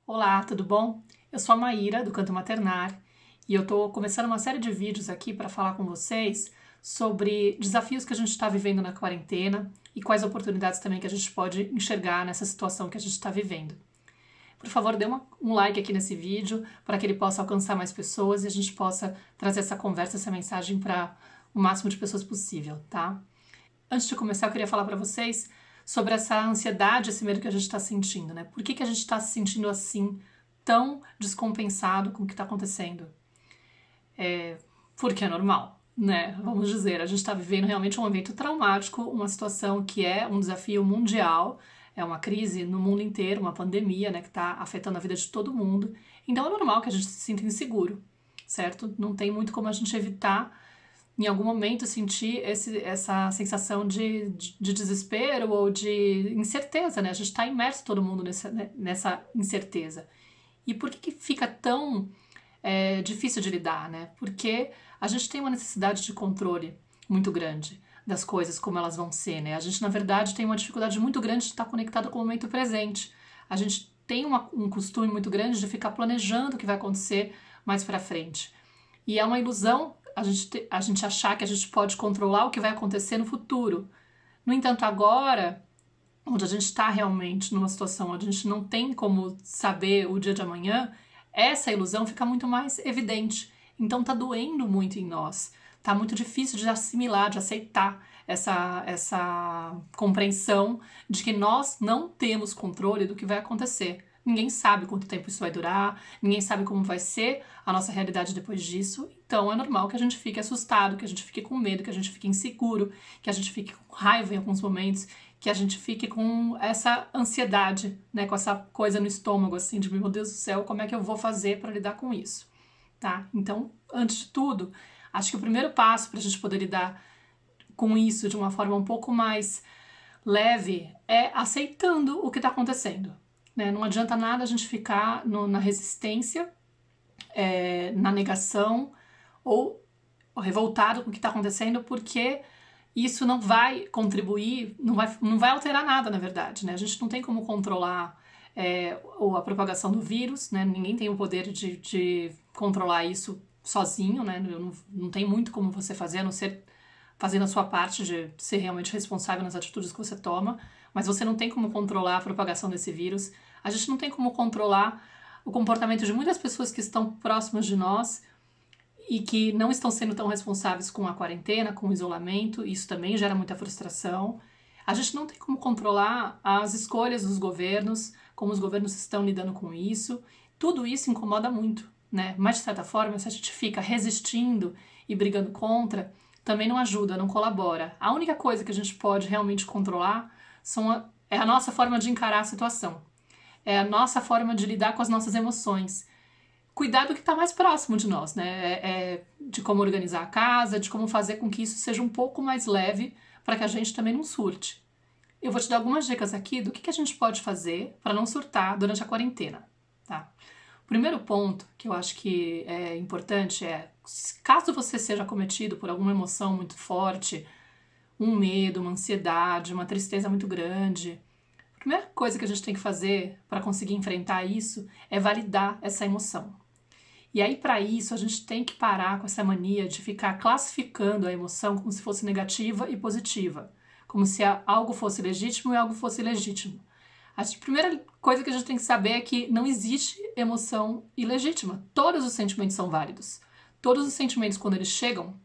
Olá, tudo bom? Eu sou a Maíra, do Canto Maternar, e eu tô começando uma série de vídeos aqui para falar com vocês sobre desafios que a gente está vivendo na quarentena e quais oportunidades também que a gente pode enxergar nessa situação que a gente está vivendo. Por favor, dê um like aqui nesse vídeo para que ele possa alcançar mais pessoas e a gente possa trazer essa conversa, essa mensagem para o máximo de pessoas possível, tá? Antes de começar, eu queria falar para vocês sobre essa ansiedade, esse medo que a gente está sentindo, né? Por que a gente está se sentindo assim, tão descompensado com o que está acontecendo? Porque é normal, né? Vamos dizer, a gente está vivendo realmente um evento traumático, uma situação que é um desafio mundial, é uma crise no mundo inteiro, uma pandemia, né, que está afetando a vida de todo mundo. Então é normal que a gente se sinta inseguro, certo? Não tem muito como a gente evitar em algum momento sentir essa sensação de desespero ou de incerteza, né? A gente está imerso todo mundo nessa incerteza. E por que fica tão difícil de lidar, né? Porque a gente tem uma necessidade de controle muito grande das coisas como elas vão ser, né? A gente, na verdade, tem uma dificuldade muito grande de estar conectado com o momento presente. A gente tem um costume muito grande de ficar planejando o que vai acontecer mais pra frente. E é uma ilusão a gente achar que a gente pode controlar o que vai acontecer no futuro. No entanto, agora, onde a gente está realmente numa situação onde a gente não tem como saber o dia de amanhã, essa ilusão fica muito mais evidente. Então tá doendo muito em nós. Tá muito difícil de assimilar, de aceitar essa compreensão de que nós não temos controle do que vai acontecer. Ninguém sabe quanto tempo isso vai durar, ninguém sabe como vai ser a nossa realidade depois disso. Então é normal que a gente fique assustado, que a gente fique com medo, que a gente fique inseguro, que a gente fique com raiva em alguns momentos, que a gente fique com essa ansiedade, né, com essa coisa no estômago, assim, de meu Deus do céu, como é que eu vou fazer para lidar com isso, tá? Então, antes de tudo, acho que o primeiro passo para a gente poder lidar com isso de uma forma um pouco mais leve é aceitando o que está acontecendo, né? Não adianta nada a gente ficar na resistência, na negação ou revoltado com o que está acontecendo, porque isso não vai contribuir, não vai alterar nada, na verdade, né? A gente não tem como controlar a propagação do vírus, né? Ninguém tem o poder de controlar isso sozinho, né? Não tem muito como você fazer, a não ser fazendo a sua parte de ser realmente responsável nas atitudes que você toma, mas você não tem como controlar a propagação desse vírus. A gente não tem como controlar o comportamento de muitas pessoas que estão próximas de nós e que não estão sendo tão responsáveis com a quarentena, com o isolamento. Isso também gera muita frustração. A gente não tem como controlar as escolhas dos governos, como os governos estão lidando com isso. Tudo isso incomoda muito, né? Mas, de certa forma, se a gente fica resistindo e brigando contra, também não ajuda, não colabora. A única coisa que a gente pode realmente controlar é a nossa forma de encarar a situação. É a nossa forma de lidar com as nossas emoções. Cuidar do que está mais próximo de nós, né? De como organizar a casa, de como fazer com que isso seja um pouco mais leve para que a gente também não surte. Eu vou te dar algumas dicas aqui do que a gente pode fazer para não surtar durante a quarentena, tá? O primeiro ponto que eu acho que é importante é, caso você seja acometido por alguma emoção muito forte, um medo, uma ansiedade, uma tristeza muito grande, a primeira coisa que a gente tem que fazer para conseguir enfrentar isso é validar essa emoção. E aí, para isso, a gente tem que parar com essa mania de ficar classificando a emoção como se fosse negativa e positiva, como se algo fosse legítimo e algo fosse ilegítimo. A primeira coisa que a gente tem que saber é que não existe emoção ilegítima. Todos os sentimentos são válidos. Todos os sentimentos, quando eles chegam,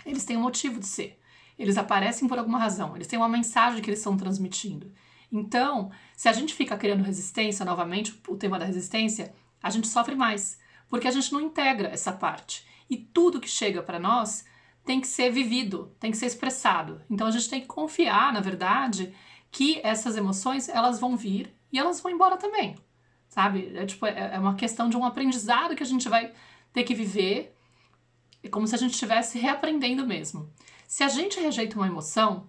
eles têm um motivo de ser. Eles aparecem por alguma razão. Eles têm uma mensagem que eles estão transmitindo. Então, se a gente fica criando resistência, novamente, o tema da resistência, a gente sofre mais, porque a gente não integra essa parte. E tudo que chega para nós tem que ser vivido, tem que ser expressado. Então, a gente tem que confiar, na verdade, que essas emoções, elas vão vir e elas vão embora também, sabe? É uma questão de um aprendizado que a gente vai ter que viver, é como se a gente estivesse reaprendendo mesmo. Se a gente rejeita uma emoção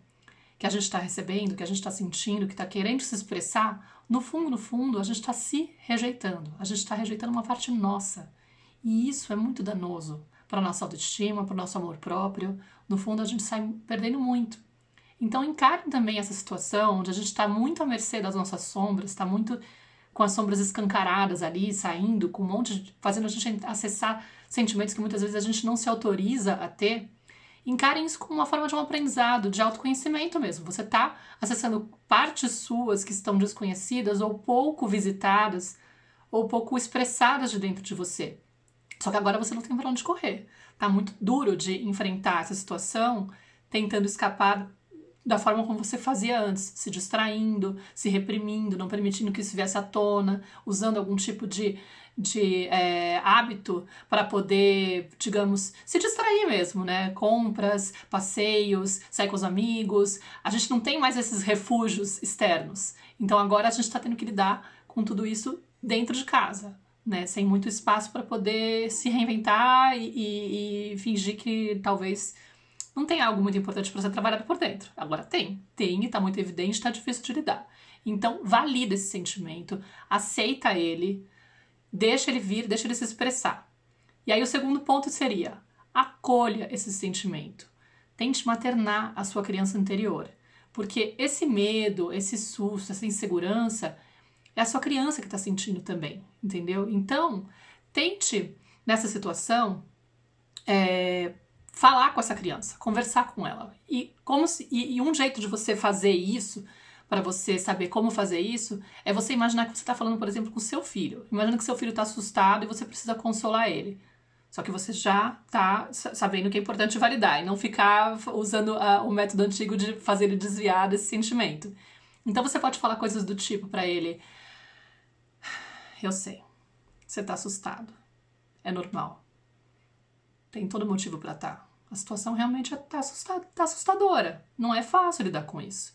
que a gente está recebendo, que a gente está sentindo, que está querendo se expressar, no fundo, a gente está se rejeitando. A gente está rejeitando uma parte nossa. E isso é muito danoso para a nossa autoestima, para o nosso amor próprio. No fundo, a gente sai perdendo muito. Então encarem também essa situação onde a gente está muito à mercê das nossas sombras, está muito com as sombras escancaradas ali, saindo, com um monte de, fazendo a gente acessar sentimentos que muitas vezes a gente não se autoriza a ter, encarem isso como uma forma de um aprendizado, de autoconhecimento mesmo. Você está acessando partes suas que estão desconhecidas ou pouco visitadas ou pouco expressadas de dentro de você. Só que agora você não tem para onde correr. Tá muito duro de enfrentar essa situação tentando escapar da forma como você fazia antes, se distraindo, se reprimindo, não permitindo que isso viesse à tona, usando algum tipo de hábito para poder, digamos, se distrair mesmo, né? Compras, passeios, sair com os amigos. A gente não tem mais esses refúgios externos. Então agora a gente está tendo que lidar com tudo isso dentro de casa, né? Sem muito espaço para poder se reinventar e fingir que talvez não tem algo muito importante para ser trabalhado por dentro. Agora tem e tá muito evidente, tá difícil de lidar. Então, valida esse sentimento, aceita ele, deixa ele vir, deixa ele se expressar. E aí o segundo ponto seria, acolha esse sentimento. Tente maternar a sua criança interior. Porque esse medo, esse susto, essa insegurança, é a sua criança que está sentindo também, entendeu? Então, tente, nessa situação, falar com essa criança, conversar com ela. E um jeito de você fazer isso, para você saber como fazer isso, é você imaginar que você está falando, por exemplo, com o seu filho. Imagina que seu filho está assustado e você precisa consolar ele. Só que você já está sabendo que é importante validar e não ficar usando o método antigo de fazer ele desviar desse sentimento. Então você pode falar coisas do tipo para ele: eu sei, você está assustado, é normal. Tem todo motivo para estar. A situação realmente tá assustadora. Não é fácil lidar com isso.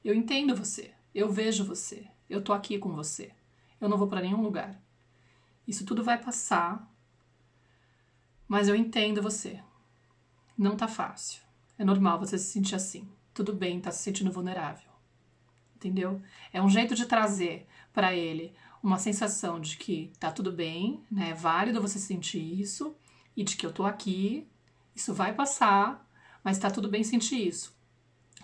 Eu entendo você. Eu vejo você. Eu tô aqui com você. Eu não vou para nenhum lugar. Isso tudo vai passar. Mas eu entendo você. Não tá fácil. É normal você se sentir assim. Tudo bem, tá se sentindo vulnerável. Entendeu? É um jeito de trazer para ele uma sensação de que tá tudo bem, né? É válido você sentir isso. E de que eu tô aqui, isso vai passar, mas tá tudo bem sentir isso.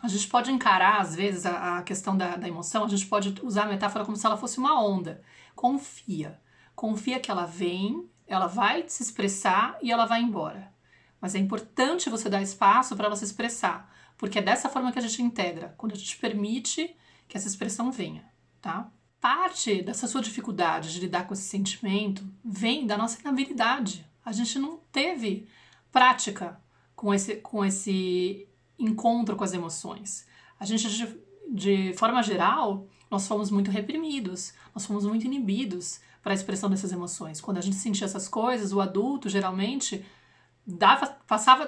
A gente pode encarar, às vezes, a questão da emoção, a gente pode usar a metáfora como se ela fosse uma onda. Confia. Confia que ela vem, ela vai se expressar e ela vai embora. Mas é importante você dar espaço para ela se expressar, porque é dessa forma que a gente integra, quando a gente permite que essa expressão venha, tá? Parte dessa sua dificuldade de lidar com esse sentimento vem da nossa inabilidade. A gente não teve prática com esse encontro com as emoções. A gente, de forma geral, nós fomos muito reprimidos, nós fomos muito inibidos para a expressão dessas emoções. Quando a gente sentia essas coisas, o adulto, geralmente,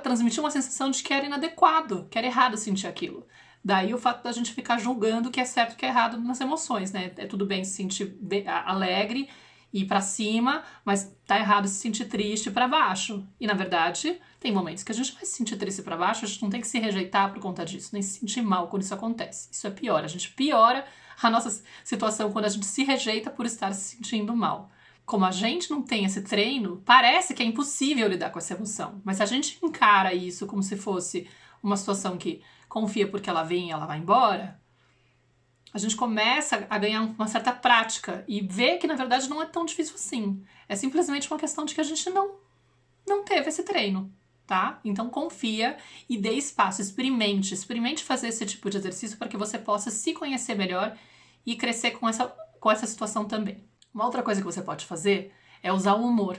transmitia uma sensação de que era inadequado, que era errado sentir aquilo. Daí o fato da gente ficar julgando o que é certo e o que é errado nas emoções, né? É tudo bem se sentir alegre, ir pra cima, mas tá errado se sentir triste pra baixo. E na verdade, tem momentos que a gente vai se sentir triste pra baixo, a gente não tem que se rejeitar por conta disso, nem se sentir mal quando isso acontece. Isso é pior, a gente piora a nossa situação quando a gente se rejeita por estar se sentindo mal. Como a gente não tem esse treino, parece que é impossível lidar com essa emoção. Mas se a gente encara isso como se fosse uma situação que confia porque ela vem e ela vai embora, a gente começa a ganhar uma certa prática e ver que, na verdade, não é tão difícil assim. É simplesmente uma questão de que a gente não teve esse treino, tá? Então, confia e dê espaço, experimente fazer esse tipo de exercício para que você possa se conhecer melhor e crescer com essa situação também. Uma outra coisa que você pode fazer é usar o humor.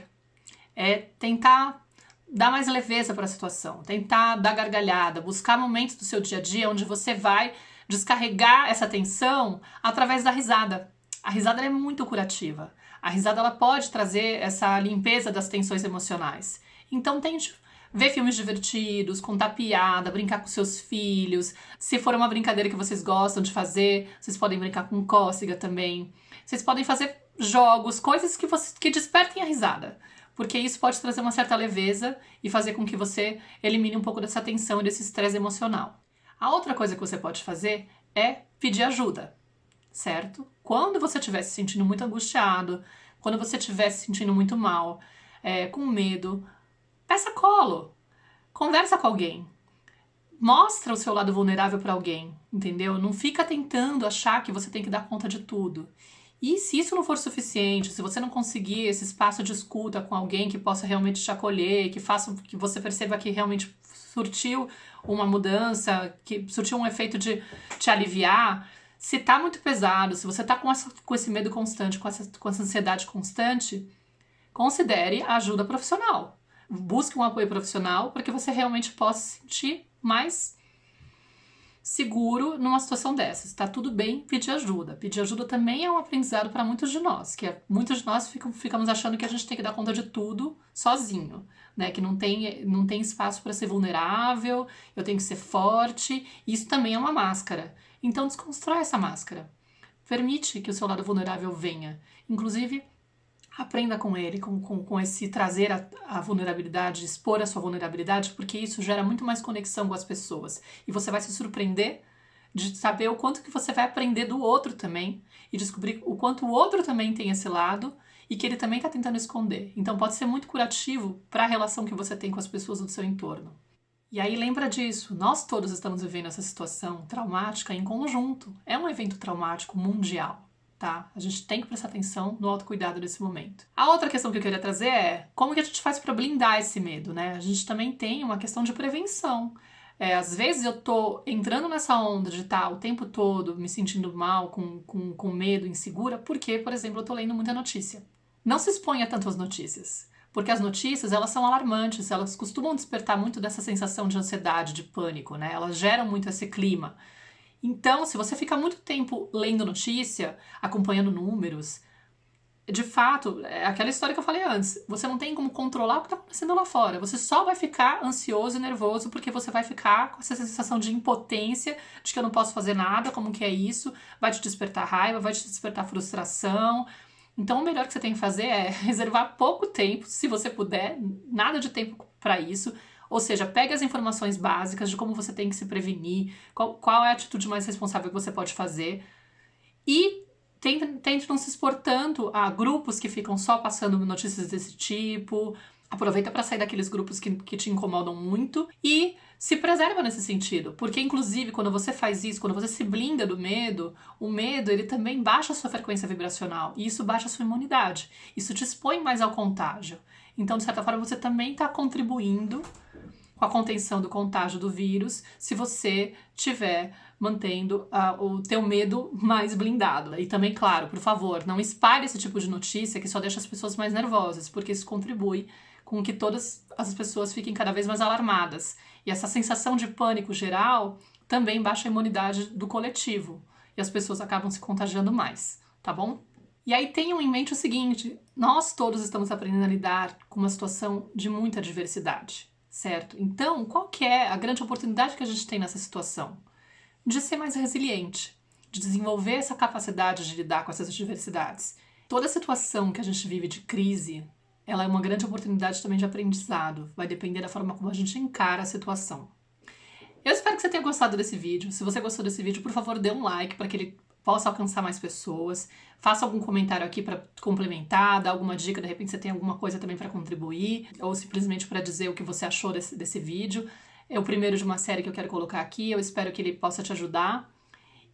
É tentar dar mais leveza para a situação, tentar dar gargalhada, buscar momentos do seu dia a dia onde você vai descarregar essa tensão através da risada. A risada é muito curativa. A risada ela pode trazer essa limpeza das tensões emocionais. Então tente ver filmes divertidos, contar piada, brincar com seus filhos. Se for uma brincadeira que vocês gostam de fazer, vocês podem brincar com cócega também. Vocês podem fazer jogos, coisas que despertem a risada. Porque isso pode trazer uma certa leveza e fazer com que você elimine um pouco dessa tensão e desse estresse emocional. A outra coisa que você pode fazer é pedir ajuda, certo? Quando você estiver se sentindo muito angustiado, quando você estiver se sentindo muito mal, com medo, peça colo, conversa com alguém, mostra o seu lado vulnerável para alguém, entendeu? Não fica tentando achar que você tem que dar conta de tudo. E se isso não for suficiente, se você não conseguir esse espaço de escuta com alguém que possa realmente te acolher, que faça que você perceba que realmente surtiu uma mudança, que surtiu um efeito de te aliviar, se tá muito pesado, se você tá com esse medo constante, com essa ansiedade constante, considere a ajuda profissional. Busque um apoio profissional para que você realmente possa se sentir mais seguro numa situação dessas. Tá tudo bem pedir ajuda. Pedir ajuda também é um aprendizado para muitos de nós, muitos de nós ficamos achando que a gente tem que dar conta de tudo sozinho, né? Que não tem espaço para ser vulnerável, eu tenho que ser forte. Isso também é uma máscara. Então desconstrói essa máscara. Permite que o seu lado vulnerável venha. Inclusive, aprenda com ele, com esse trazer a vulnerabilidade, expor a sua vulnerabilidade, porque isso gera muito mais conexão com as pessoas. E você vai se surpreender de saber o quanto que você vai aprender do outro também e descobrir o quanto o outro também tem esse lado e que ele também está tentando esconder. Então pode ser muito curativo para a relação que você tem com as pessoas do seu entorno. E aí lembra disso, nós todos estamos vivendo essa situação traumática em conjunto. É um evento traumático mundial. Tá? A gente tem que prestar atenção no autocuidado nesse momento. A outra questão que eu queria trazer é como que a gente faz para blindar esse medo, né? A gente também tem uma questão de prevenção. Às vezes eu tô entrando nessa onda de estar o tempo todo me sentindo mal, com medo, insegura, porque, por exemplo, eu tô lendo muita notícia. Não se exponha tanto às notícias, porque as notícias, elas são alarmantes, elas costumam despertar muito dessa sensação de ansiedade, de pânico, né? Elas geram muito esse clima. Então, se você fica muito tempo lendo notícia, acompanhando números, de fato, é aquela história que eu falei antes, você não tem como controlar o que está acontecendo lá fora. Você só vai ficar ansioso e nervoso porque você vai ficar com essa sensação de impotência, de que eu não posso fazer nada, como que é isso, vai te despertar raiva, vai te despertar frustração. Então, o melhor que você tem que fazer é reservar pouco tempo, se você puder, nada de tempo para isso. Ou seja, pegue as informações básicas de como você tem que se prevenir, qual é a atitude mais responsável que você pode fazer e tente não se expor tanto a grupos que ficam só passando notícias desse tipo. Aproveita para sair daqueles grupos que te incomodam muito e se preserva nesse sentido, porque inclusive quando você faz isso, quando você se blinda do medo, o medo ele também baixa a sua frequência vibracional e isso baixa a sua imunidade, isso te expõe mais ao contágio. Então, de certa forma, você também está contribuindo com a contenção do contágio do vírus, se você estiver mantendo o teu medo mais blindado. E também, claro, por favor, não espalhe esse tipo de notícia que só deixa as pessoas mais nervosas, porque isso contribui com que todas as pessoas fiquem cada vez mais alarmadas. E essa sensação de pânico geral também baixa a imunidade do coletivo, e as pessoas acabam se contagiando mais, tá bom? E aí tenham em mente o seguinte, nós todos estamos aprendendo a lidar com uma situação de muita diversidade. Certo? Então, qual que é a grande oportunidade que a gente tem nessa situação? De ser mais resiliente, de desenvolver essa capacidade de lidar com essas diversidades. Toda situação que a gente vive de crise, ela é uma grande oportunidade também de aprendizado. Vai depender da forma como a gente encara a situação. Eu espero que você tenha gostado desse vídeo. Se você gostou desse vídeo, por favor, dê um like para que ele possa alcançar mais pessoas. Faça algum comentário aqui para complementar, dar alguma dica, de repente você tem alguma coisa também para contribuir, ou simplesmente para dizer o que você achou desse vídeo. É o primeiro de uma série que eu quero colocar aqui, eu espero que ele possa te ajudar.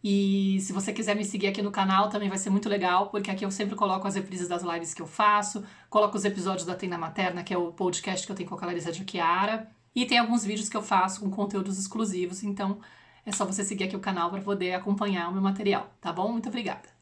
E se você quiser me seguir aqui no canal, também vai ser muito legal, porque aqui eu sempre coloco as reprises das lives que eu faço, coloco os episódios da Tenda Materna, que é o podcast que eu tenho com a Clarissa de Chiara, e tem alguns vídeos que eu faço com conteúdos exclusivos, então é só você seguir aqui o canal para poder acompanhar o meu material, tá bom? Muito obrigada!